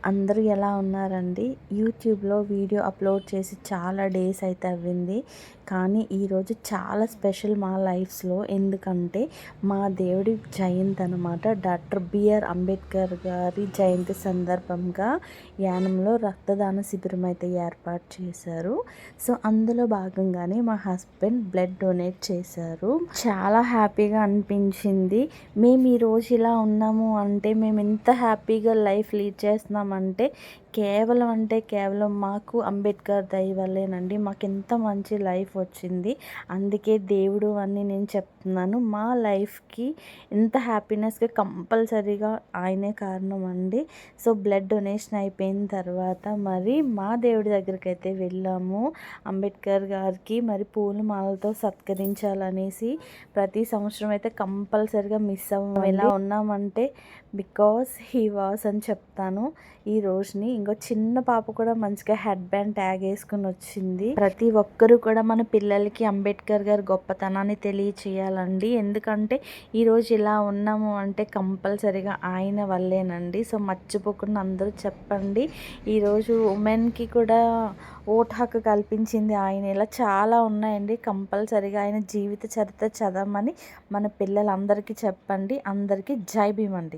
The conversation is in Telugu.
అందరూ ఎలా ఉన్నారండి? యూట్యూబ్లో వీడియో అప్లోడ్ చేసి చాలా డేస్ అయితే అవ్వింది. కానీ ఈరోజు చాలా స్పెషల్ మా లైఫ్స్లో. ఎందుకంటే మా దేవుడి జయంతి అనమాట. డాక్టర్ బిఆర్ అంబేద్కర్ గారి జయంతి సందర్భంగా యానంలో రక్తదాన శిబిరం అయితే ఏర్పాటు చేశారు. సో అందులో భాగంగానే మా హస్బెండ్ బ్లడ్ డొనేట్ చేశారు. చాలా హ్యాపీగా అనిపించింది. మేము ఈరోజు ఇలా ఉన్నాము అంటే, మేము ఎంత హ్యాపీగా లైఫ్ లీడ్ చేస్తున్నామంటే కేవలం మాకు అంబేద్కర్ దయ వల్లేనండి. మాకు ఎంత మంచి లైఫ్ వచ్చింది. అందుకే దేవుడు అని నేను చెప్తున్నాను. మా లైఫ్కి ఎంత హ్యాపీనెస్గా కంపల్సరీగా ఆయనే కారణం అండి. సో బ్లడ్ డొనేషన్ అయిపోయిన తర్వాత మరి మా దేవుడి దగ్గరికి అయితే వెళ్ళాము. అంబేద్కర్ గారికి మరి పూలమాలతో సత్కరించాలనేసి ప్రతి సంవత్సరం అయితే కంపల్సరీగా మిస్ అవ్వము. ఎలా ఉన్నామంటే బికాస్ హీ వాస్ అని చెప్తాను. ఈ రోజుని ఇంకో చిన్న పాప కూడా మంచిగా హెడ్ బ్యాండ్ ట్యాగ్ వేసుకుని వచ్చింది. ప్రతి ఒక్కరు కూడా మన పిల్లలకి అంబేద్కర్ గారి గొప్పతనాన్ని తెలియచేయాలండి. ఎందుకంటే ఈరోజు ఇలా ఉన్నాము అంటే కంపల్సరీగా ఆయన వల్లేనండి. సో మర్చిపోకుండా అందరూ చెప్పండి. ఈరోజు ఉమెన్కి కూడా ఓటు హక్కు కల్పించింది ఆయన. ఇలా చాలా ఉన్నాయండి. కంపల్సరీగా ఆయన జీవిత చరిత్ర చదవమని మన పిల్లలందరికీ చెప్పండి. అందరికీ జై భీమ్ అండి.